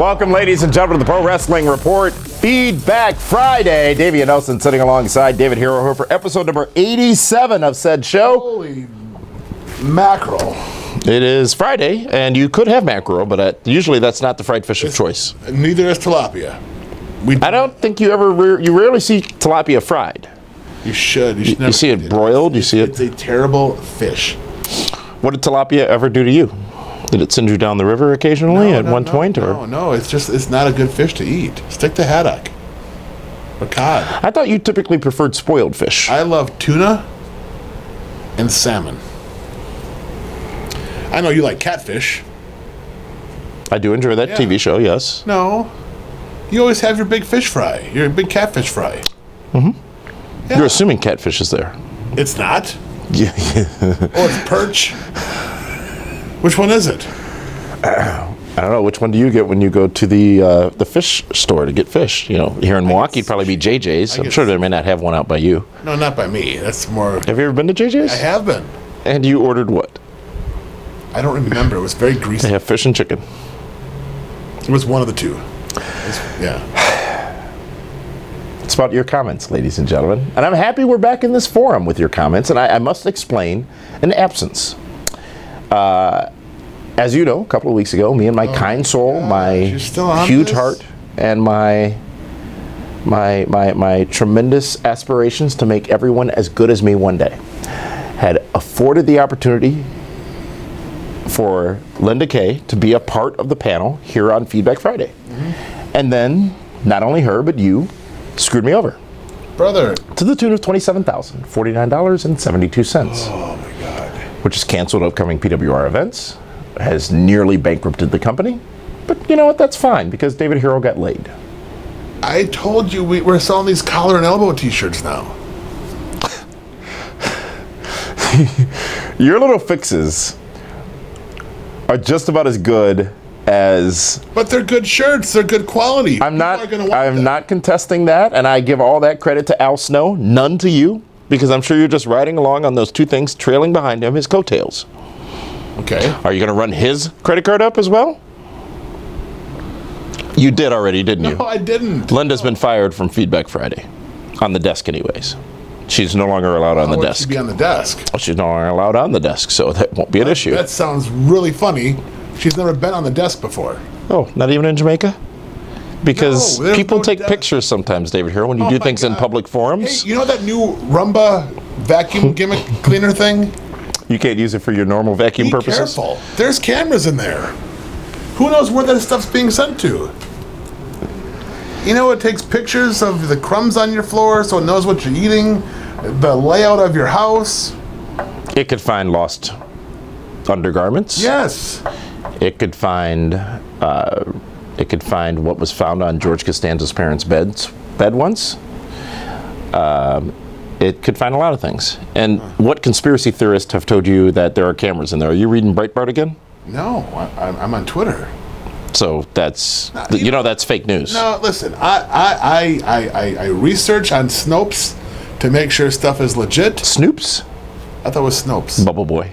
Welcome, ladies and gentlemen, to the Pro Wrestling Report Feedback Friday. Davey and Nelson sitting alongside David Hero here for episode number 87 of said show. Holy mackerel. It is Friday, and you could have mackerel, but usually that's not the fried fish of choice. Neither is tilapia. I don't think you ever, you rarely see tilapia fried. You should. You should never you see it broiled? You see it? It's a terrible fish. What did tilapia ever do to you? Did it send you down the river occasionally at one point? No, it's not a good fish to eat. Stick to haddock or cod. I thought you typically preferred spoiled fish. I love tuna and salmon. I know you like catfish. I do enjoy that TV show, yes. No. You always have your big fish fry, your big catfish fry. Mm-hmm. Yeah. You're assuming catfish is there. It's not. Yeah. Or it's perch. Which one is it? I don't know. Which one do you get when you go to the fish store to get fish? You know, here in Milwaukee, it'd probably be JJ's. I'm sure they may not have one out by you. No, not by me. That's more... Have you ever been to JJ's? I have been. And you ordered what? I don't remember. It was very greasy. They have fish and chicken. It was one of the two. Yeah. It's about your comments, ladies and gentlemen. And I'm happy we're back in this forum with your comments. And I must explain an absence. As you know, a couple of weeks ago, me and my kind soul, my huge heart, and my tremendous aspirations to make everyone as good as me one day had afforded the opportunity for Linda Kay to be a part of the panel here on Feedback Friday. Mm-hmm. And then, not only her, but you screwed me over. Brother. To the tune of $27,049.72. Oh, my God. Which has canceled upcoming PWR events, has nearly bankrupted the company. But you know what? That's fine, because David Hero got laid. I told you we're selling these collar and elbow t-shirts now. Your little fixes are just about as good as... But they're good shirts. They're good quality. I'm not contesting that, and I give all that credit to Al Snow, none to you, because I'm sure you're just riding along on those two things, trailing behind him, his coattails. Okay. Are you going to run his credit card up as well? You did already, didn't you? No, I didn't. Linda's been fired from Feedback Friday. On the desk, anyways. She's no longer allowed on the desk. She'd be on the desk. Well, she's no longer allowed on the desk, so that won't be an issue. That sounds really funny. She's never been on the desk before. Oh, not even in Jamaica? Because no, people take pictures sometimes, David, here when you do things in public forums. Hey, you know that new Rumba vacuum gimmick cleaner thing? You can't use it for your normal vacuum purposes? Be careful. There's cameras in there. Who knows where that stuff's being sent to? You know, it takes pictures of the crumbs on your floor so it knows what you're eating, the layout of your house. It could find lost undergarments. Yes. It could find what was found on George Costanza's parents' bed once. It could find a lot of things. And what conspiracy theorists have told you that there are cameras in there? Are you reading Breitbart again? No, I'm on Twitter. So that's that's fake news. No, listen, I research on Snopes to make sure stuff is legit. Snoops? I thought it was Snopes. Bubble Boy.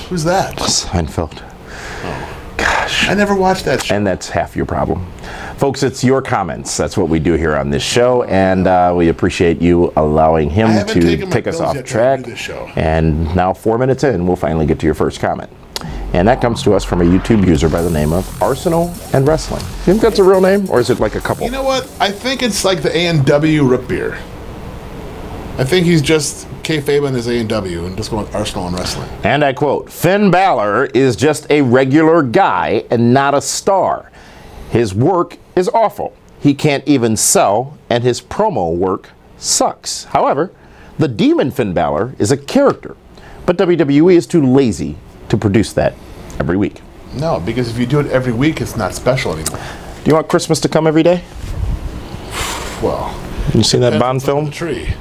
Who's that? Seinfeld. Oh. Gosh. I never watched that show. And that's half your problem. Folks, it's your comments. That's what we do here on this show, and we appreciate you allowing him to take us off track. And now 4 minutes in, we'll finally get to your first comment. And that comes to us from a YouTube user by the name of Arsenal and Wrestling. You think that's a real name, or is it like a couple? You know what? I think it's like the A&W root beer. I think he's just kayfabing his A&W and just going Arsenal and Wrestling. And I quote, Finn Balor is just a regular guy and not a star. His work is awful. He can't even sell, and his promo work sucks. However, the Demon Finn Balor is a character, but WWE is too lazy to produce that every week. No, because if you do it every week, it's not special anymore. Do you want Christmas to come every day? Well, you seen that Bond film? The tree.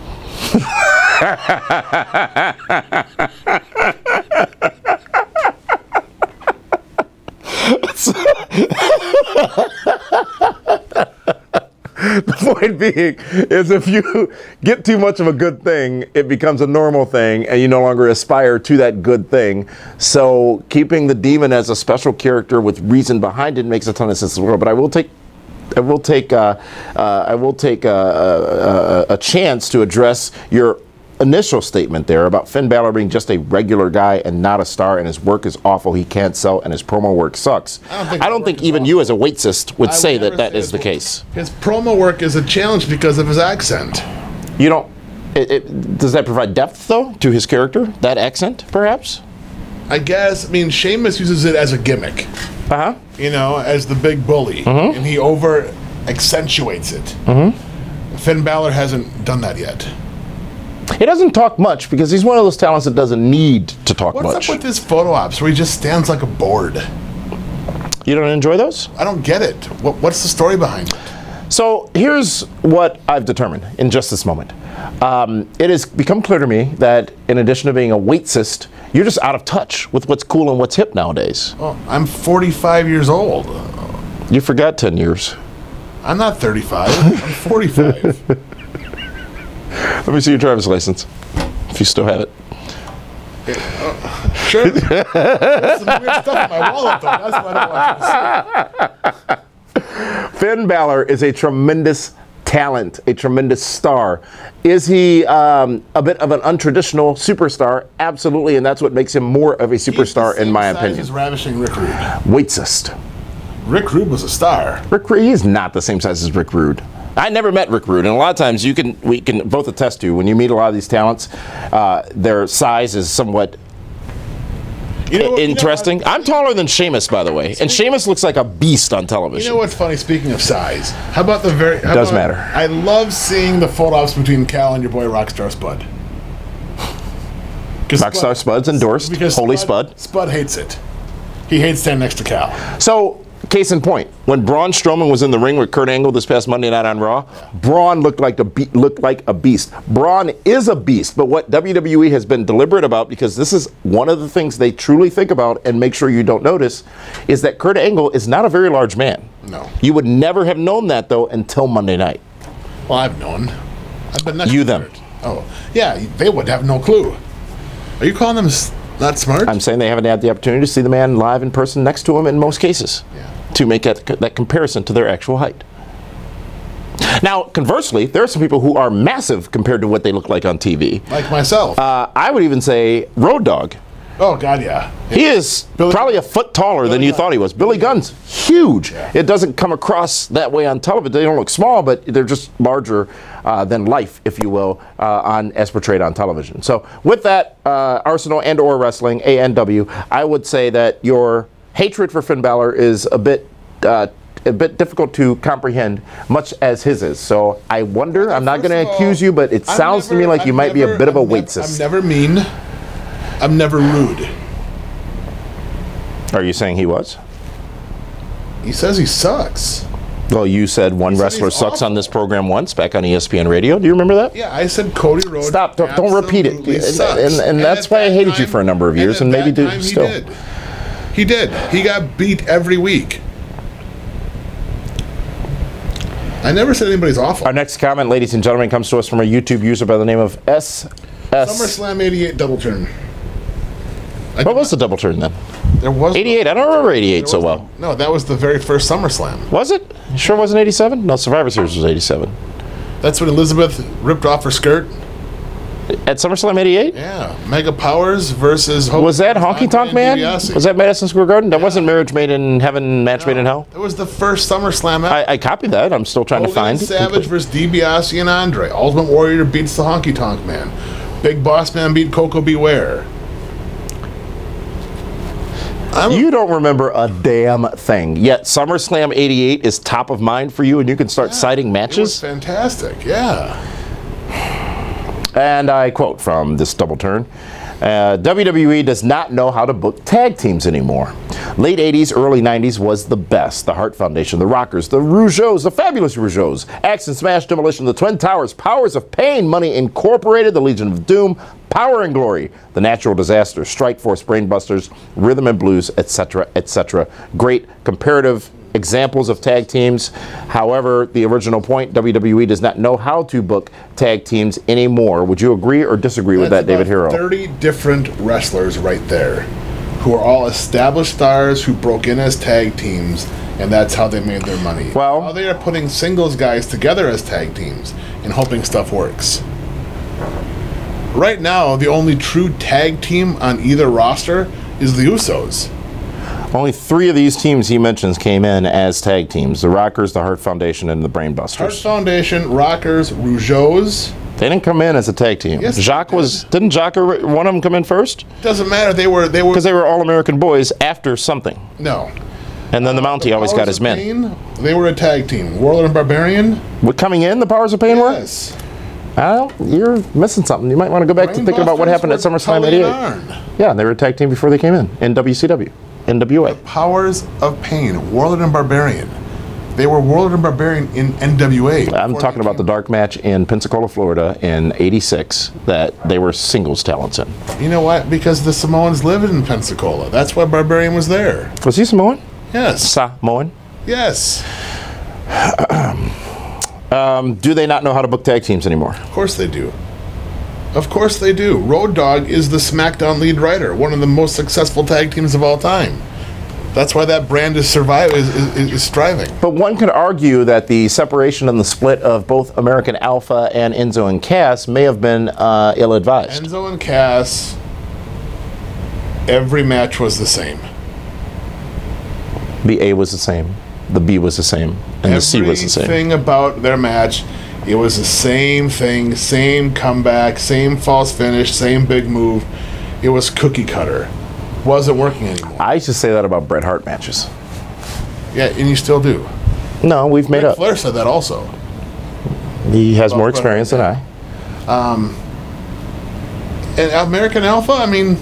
The point being is if you get too much of a good thing, it becomes a normal thing and you no longer aspire to that good thing. So keeping the demon as a special character with reason behind it makes a ton of sense in the world. But I will take a chance to address your initial statement there about Finn Balor being just a regular guy and not a star, and his work is awful, he can't sell, and his promo work sucks. I don't think even you as a weightsist would say that that is the case. His promo work is a challenge because of his accent. You don't... does that provide depth, though, to his character? That accent, perhaps? I guess. I mean, Sheamus uses it as a gimmick. Uh-huh. You know, as the big bully. And he over-accentuates it. Finn Balor hasn't done that yet. He doesn't talk much because he's one of those talents that doesn't need to talk much. What's up with his photo ops where he just stands like a board? You don't enjoy those? I don't get it. What's the story behind it? So here's what I've determined in just this moment. It has become clear to me that in addition to being a weightsist, you're just out of touch with what's cool and what's hip nowadays. Oh, I'm 45 years old. You forgot 10 years. I'm not 35. I'm 45. Let me see your driver's license, if you still have it. Sure. There's some weird stuff in my wallet, though. That's why I don't want you to see. Finn Balor is a tremendous talent, a tremendous star. Is he a bit of an untraditional superstar? Absolutely, and that's what makes him more of a superstar, in my opinion. He's ravishing Rick Rude. Weightsist. Rick Rude was a star. He is not the same size as Rick Rude. I never met Rick Rude, and a lot of times we can both attest to when you meet a lot of these talents, their size is somewhat interesting. I'm taller than Sheamus, by the way, and Sheamus looks like a beast on television. You know what's funny? Speaking of size, how about the very? Does matter. I love seeing the photo-ops between Cal and your boy Rockstar Spud. Rockstar Spud's endorsed. Holy Spud. Spud hates it. He hates standing next to Cal. So. Case in point, when Braun Strowman was in the ring with Kurt Angle this past Monday night on Raw, Braun looked like a beast. Braun is a beast, but what WWE has been deliberate about, because this is one of the things they truly think about and make sure you don't notice, is that Kurt Angle is not a very large man. No. You would never have known that, though, until Monday night. Well, I've known. I've been next You to them. Kurt. Oh, yeah, they would have no clue. Are you calling them not smart? I'm saying they haven't had the opportunity to see the man live in person next to him in most cases. Yeah. To make that comparison to their actual height. Now, conversely, there are some people who are massive compared to what they look like on TV. Like myself. I would even say Road Dogg. Oh, God, yeah. He is probably a foot taller than you thought he was. Billy Gunn's huge. Yeah. It doesn't come across that way on television. They don't look small, but they're just larger than life, if you will, as portrayed on television. So with that, Arsenal and or Wrestling, ANW, I would say that your hatred for Finn Balor is a bit difficult to comprehend, much as his is. So I wonder, I'm not going to accuse you, but it sounds to me like you might be a bit of a weightsist. I'm never mean. I'm never rude. Are you saying he was? He says he sucks. Well, you said one wrestler sucks on this program once, back on ESPN Radio. Do you remember that? Yeah, I said Cody Rhodes. Stop, don't repeat it. And that's why I hated you for a number of years, and maybe do still. He did. He got beat every week. I never said anybody's awful. Our next comment, ladies and gentlemen, comes to us from a YouTube user by the name of SS. SummerSlam 88 double turn. What was the double turn then? There was 88. I don't remember 88 so well. No, that was the very first SummerSlam. Was it? Sure wasn't 87? No, Survivor Series was 87. That's when Elizabeth ripped off her skirt. At SummerSlam 88? Yeah. Mega Powers versus... Was that Honky Tonk Man? Was that Madison Square Garden? That wasn't Marriage Made in Heaven, Match Made in Hell? It was the first SummerSlam ever. I copied that. I'm still trying to find it. Savage versus DiBiase and Andre. Ultimate Warrior beats the Honky Tonk Man. Big Boss Man beat Coco Beware. You don't remember a damn thing. Yet SummerSlam 88 is top of mind for you, and you can start citing matches? It was fantastic, yeah. And I quote from this double turn, WWE does not know how to book tag teams anymore. Late 80s, early 90s was the best. The Hart Foundation, the Rockers, the Rougeaus, the Fabulous Rougeaus, Axe and Smash Demolition, the Twin Towers, Powers of Pain, Money Incorporated, the Legion of Doom, Power and Glory, the Natural Disasters, Strike Force, Brainbusters, Rhythm and Blues, etc., etc. Great comparative examples of tag teams. However, the original point, WWE does not know how to book tag teams anymore. Would you agree or disagree with that, David Hero? 30 different wrestlers right there who are all established stars who broke in as tag teams, and that's how they made their money. Well, now they are putting singles guys together as tag teams and hoping stuff works. Right now, the only true tag team on either roster is the Usos. Only 3 of these teams he mentions came in as tag teams. The Rockers, the Hart Foundation, and the Brainbusters. Hart Foundation, Rockers, Rougeaus. They didn't come in as a tag team. Yes, Jacques didn't Jacques, one of them come in first? Doesn't matter. They were because they were All-American boys after something. No. And then the Mountie always got his men. Pain, they were a tag team. Warlord and Barbarian. What, coming in, the Powers of Pain were? Yes. Well, you're missing something. You might want to go back to thinking about what happened at SummerSlam '88. Yeah, they were a tag team before they came in WCW, NWA. Powers of Pain, Warlord and Barbarian. They were Warlord and Barbarian in NWA. I'm talking about the dark match in Pensacola, Florida in '86 that they were singles talents in. You know what? Because the Samoans lived in Pensacola. That's why Barbarian was there. Was he Samoan? Yes. Samoan? Yes. Do they not know how to book tag teams anymore? Of course they do. Of course they do. Road Dogg is the SmackDown lead writer, one of the most successful tag teams of all time. That's why that brand is striving. But one could argue that the separation and the split of both American Alpha and Enzo and Cass may have been ill-advised. Enzo and Cass, every match was the same. The A was the same, the B was the same, and the C was the same. Everything about their match, it was the same thing, same comeback, same false finish, same big move. It was cookie cutter. Wasn't working anymore. I used to say that about Bret Hart matches. Yeah, and you still do. No, we've made up. Flair said that also. He has more experience than I. And American Alpha, I mean,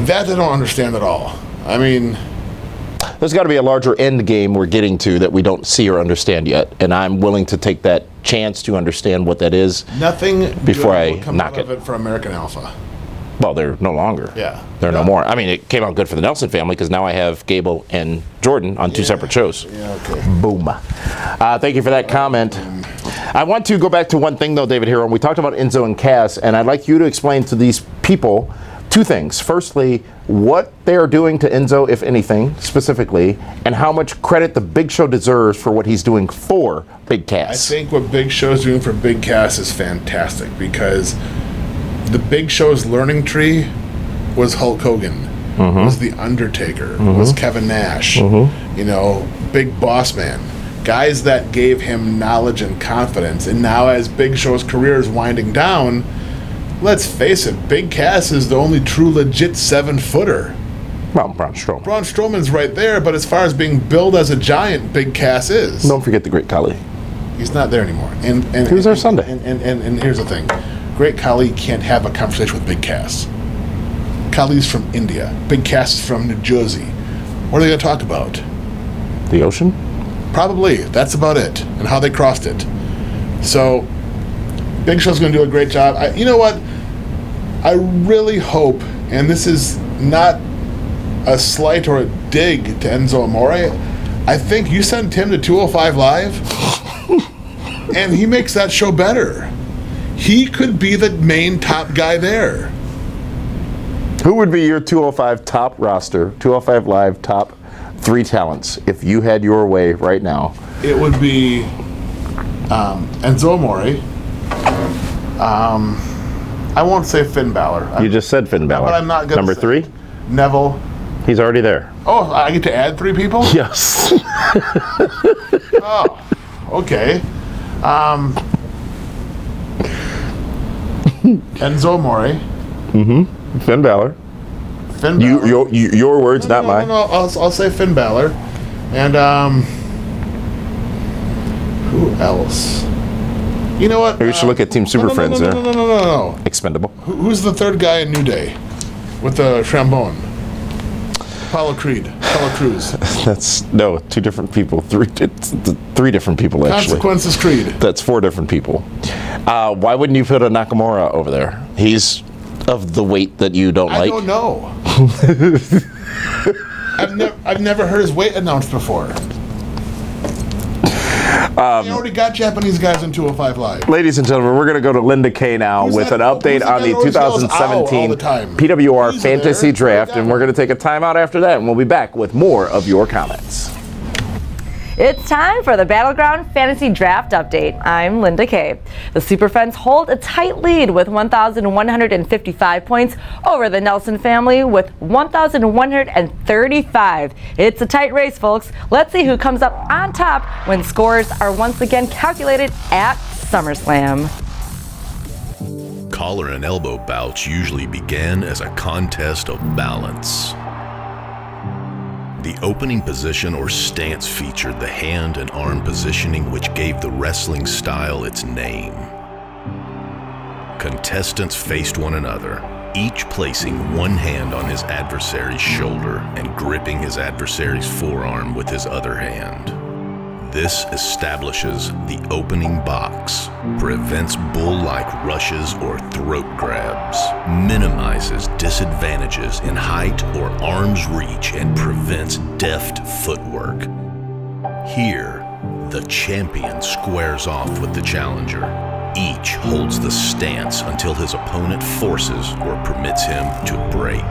that I don't understand at all. I mean, there's got to be a larger end game we're getting to that we don't see or understand yet, and I'm willing to take that chance to understand what that is. Nothing before I will come knock out of it for American Alpha. Well, they're no longer. Yeah. They're no more. I mean, it came out good for the Nelson family because now I have Gable and Jordan on 2 separate shows. Yeah, okay. Boom. Thank you for that comment. I want to go back to one thing, though, David Hero. We talked about Enzo and Cass, and I'd like you to explain to these people 2 things. Firstly, what they are doing to Enzo, if anything, specifically, and how much credit the Big Show deserves for what he's doing for Big Cass. I think what Big Show's doing for Big Cass is fantastic because the Big Show's learning tree was Hulk Hogan, was The Undertaker, was Kevin Nash, you know, Big Boss Man. Guys that gave him knowledge and confidence. And now as Big Show's career is winding down, let's face it, Big Cass is the only true legit 7-footer. Well, Braun Strowman. Braun Strowman's right there, but as far as being billed as a giant, Big Cass is. Don't forget the Great Khali. He's not there anymore. And he was there Sunday. And here's the thing. Great Khali can't have a conversation with Big Cass. Khali's from India. Big Cass is from New Jersey. What are they going to talk about? The ocean? Probably. That's about it. And how they crossed it. So, Big Show's going to do a great job. You know what? I really hope, and this is not a slight or a dig to Enzo Amore, I think you send Tim to 205 Live, and he makes that show better. He could be the main top guy there. Who would be your 205 top roster, 205 Live top 3 talents, if you had your way right now? It would be Enzo Amore. I won't say Finn Balor. You just said Finn Balor. But I'm not going to Number 3? Neville. He's already there. Oh, I get to add 3 people? Yes. Oh, okay. Enzo Amore. Finn Balor. Finn Balor. Your words, not mine. No, I'll say Finn Balor. And who else? You know what? Maybe we should look at Team Super Friends there. No. Expendable. Who's the 3rd guy in New Day with the trombone? Apollo Crews. That's 2 different people. 3 different people actually. Consequences Creed. That's 4 different people. Why wouldn't you put a Nakamura over there? He's of the weight that you don't like. I don't know. I've never heard his weight announced before. He already got Japanese guys in 205 Live. Ladies and gentlemen, we're going to go to Linda Kay now with an update on the 2017 PWR Fantasy Draft, and we're going to take a timeout after that, and we'll be back with more of your comments. It's time for the Battleground Fantasy Draft Update. I'm Linda Kay. The Superfriends hold a tight lead with 1,155 points over the Nelson family with 1,135. It's a tight race, folks. Let's see who comes up on top when scores are once again calculated at SummerSlam. Collar and elbow bouts usually began as a contest of balance. The opening position or stance featured the hand and arm positioning which gave the wrestling style its name. Contestants faced one another, each placing one hand on his adversary's shoulder and gripping his adversary's forearm with his other hand. This establishes the opening box, prevents bull-like rushes or throat grabs, minimizes disadvantages in height or arm's reach, and prevents deft footwork. Here, the champion squares off with the challenger. Each holds the stance until his opponent forces or permits him to break.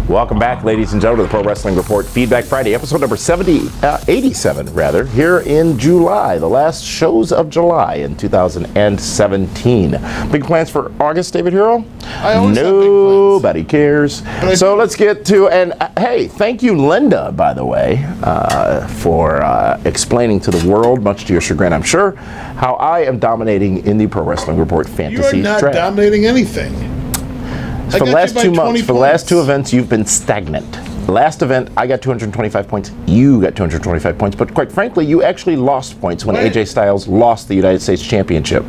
Welcome back, ladies and gentlemen, to the Pro Wrestling Report Feedback Friday, episode number 87, here in July, the last shows of July in 2017. Big plans for August, David Hero? Nobody cares. So let's get to, and hey, thank you, Linda, by the way, for explaining to the world, much to your chagrin, I'm sure, how I am dominating in the Pro Wrestling Report Fantasy Draft. You're not dominating anything. For the last 2 months, for the last two events, you've been stagnant. The last event, I got 225 points. You got 225 points. But quite frankly, you actually lost points when AJ Styles lost the United States Championship.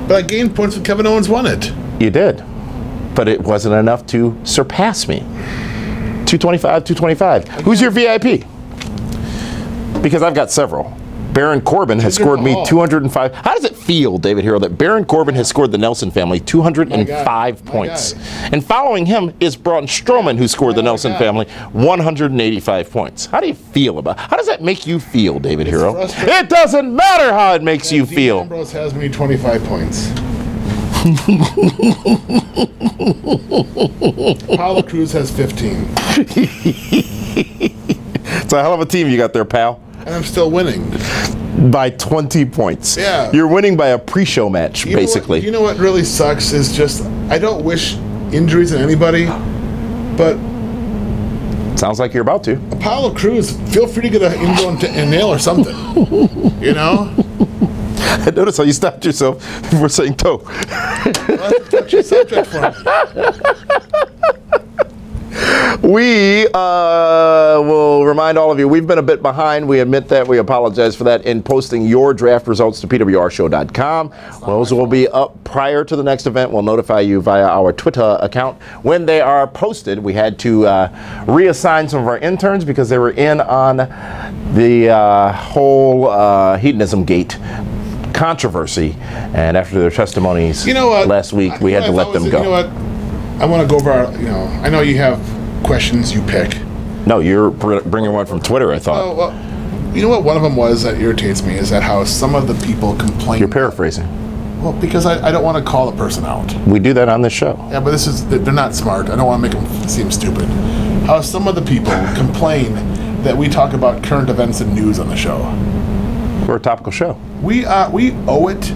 But I gained points when Kevin Owens won it. You did. But it wasn't enough to surpass me. 225, 225. Who's your VIP? Because I've got several. Baron Corbin has scored me 205. How does it feel, David Hero, that Baron Corbin has scored the Nelson family 205 points? And following him is Braun Strowman, who scored the Nelson family 185 points. How do you feel about it? How does that make you feel, David Hero? It doesn't matter how it makes you feel. Ambrose has me 25 points. Apollo Crews has 15. It's a hell of a team you got there, pal. And I'm still winning. By 20 points. Yeah. You're winning by a pre-show match, basically. You know what really sucks is just, I don't wish injuries on anybody, but... Sounds like you're about to. Apollo Crews, feel free to get an injury and nail or something. You know? I noticed how you stopped yourself before saying toe. Well, that's a touchy subject for me. We will remind all of you, we've been a bit behind. We admit that. We apologize for that in posting your draft results to PWRshow.com. Those will be up prior to the next event. We'll notify you via our Twitter account when they are posted. We had to reassign some of our interns because they were in on the whole hedonism gate controversy. And after their testimonies last week, we had to let them go. You know what? I want to go over our, I know you have questions you pick. No, you're bringing one from Twitter, I thought. Oh, well, you know what one of them was that irritates me is that how some of the people complain. You're paraphrasing. Well, because I don't want to call a person out. We do that on this show. Yeah, but they're not smart. I don't want to make them seem stupid. How some of the people complain that we talk about current events and news on the show. We're a topical show. We owe it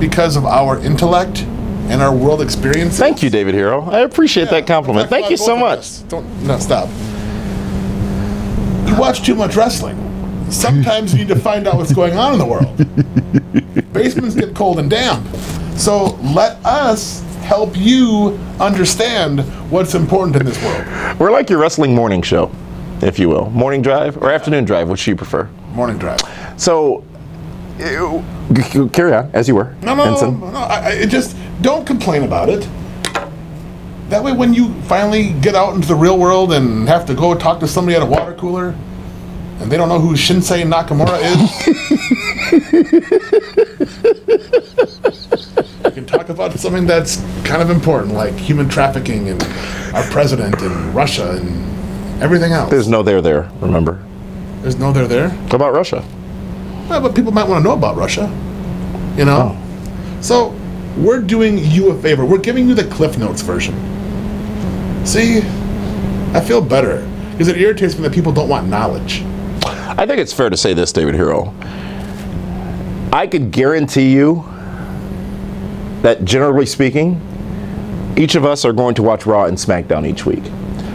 because of our intellect and our world experience. Thank you, David Hero. I appreciate that compliment. Thank you so much. No, stop. You watch too much wrestling. Sometimes you need to find out what's going on in the world. Basements get cold and damp. So let us help you understand what's important in this world. We're like your wrestling morning show, if you will. Morning drive or afternoon drive, which do you prefer? Morning drive. So, carry on, as you were. No. Just don't complain about it. That way when you finally get out into the real world and have to go talk to somebody at a water cooler, and they don't know who Shinsei Nakamura is. We can talk about something that's kind of important, like human trafficking and our president and Russia and everything else. There's no there, remember? There's no there? What about Russia? Well, but people might want to know about Russia, you know? Oh. So, we're doing you a favor. We're giving you the Cliff Notes version. See? I feel better. Because it irritates me that people don't want knowledge. I think it's fair to say this, David Hero. I could guarantee you that, generally speaking, each of us are going to watch Raw and SmackDown each week.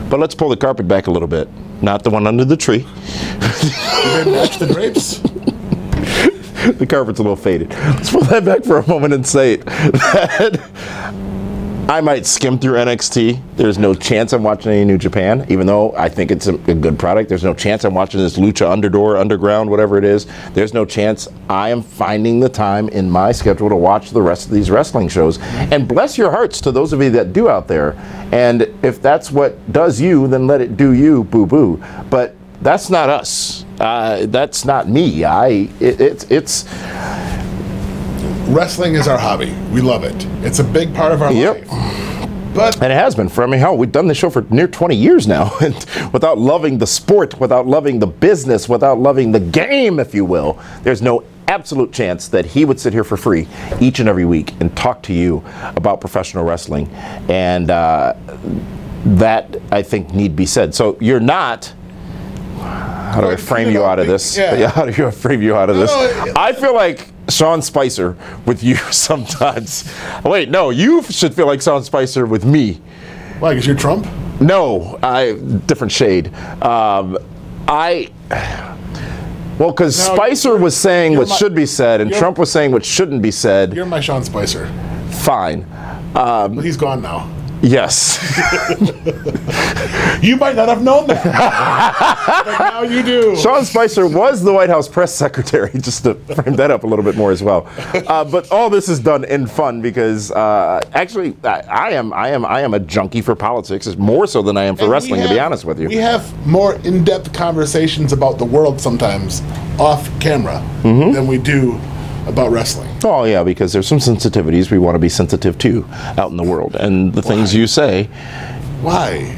But let's pull the carpet back a little bit. Not the one under the tree. You didn't match the drapes? The carpet's a little faded. Let's pull that back for a moment and say that I might skim through NXT. There's no chance I'm watching any New Japan, even though I think it's a good product. There's no chance I'm watching this Lucha Underground, whatever it is. There's no chance I am finding the time in my schedule to watch the rest of these wrestling shows. And bless your hearts to those of you that do out there. And if that's what does you, then let it do you, boo-boo. But that's not us. That's not me. It's wrestling is our hobby. We love it. It's a big part of our life. And it has been for, I mean, hell, we've done this show for near 20 years now. And without loving the sport, without loving the business, without loving the game, if you will, there's no absolute chance that he would sit here for free each and every week and talk to you about professional wrestling. And that, I think, need be said. So you're not... How do I frame you out of this? Yeah. How do I frame you out of this? I feel like Sean Spicer with you sometimes. Wait, no, you should feel like Sean Spicer with me. Why, because you're Trump? No, different shade. Well, because Spicer was saying what should be said, and Trump was saying what shouldn't be said. You're my Sean Spicer. Fine. But he's gone now. Yes. You might not have known that. But now you do. Sean Spicer was the White House press secretary, just to frame that up a little bit more as well. But all this is done in fun because actually I am a junkie for politics, more so than I am for wrestling, to be honest with you. We have more in-depth conversations about the world sometimes off camera than we do about wrestling. Oh yeah, because there's some sensitivities we want to be sensitive to out in the world, and the things you say. Why?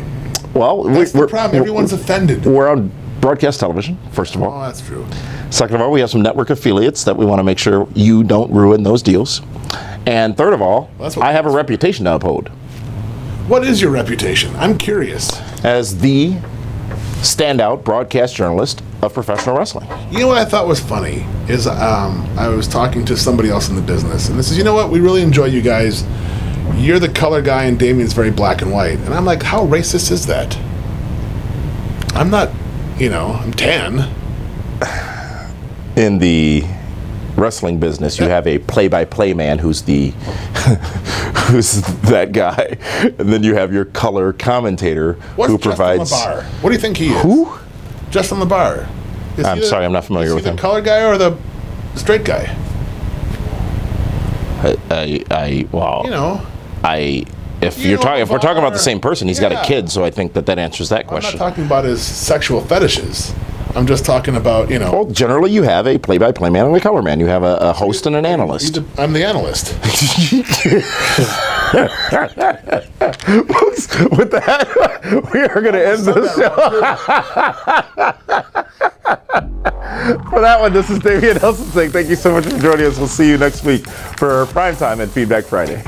Well, that's the problem. Everyone's offended. We're on broadcast television, first of all. Oh, that's true. Second of all, we have some network affiliates that we want to make sure you don't ruin those deals. And third of all, I have a reputation to uphold. What is your reputation? I'm curious. As the standout broadcast journalist of professional wrestling. You know what I thought was funny is I was talking to somebody else in the business, and this is, you know what, we really enjoy you guys. You're the color guy, and Damien's very black and white. And I'm like, how racist is that? I'm not, I'm tan. In the wrestling business, you have a play-by-play man who's the who's that guy, and then you have your color commentator who provides. Just on the bar? What do you think he is? Who? Just on the bar. I'm sorry, I'm not familiar with him. The color guy or the straight guy? If we're talking about the same person, he's got a kid, so I think that answers that question. I'm not talking about his sexual fetishes. I'm just talking about, Well, generally you have a play-by-play man and a color man. You have a host and an analyst. I'm the analyst. With that, we are going to end this show. For that one, this is Damien Nelson saying thank you so much for joining us. We'll see you next week for Primetime and Feedback Friday.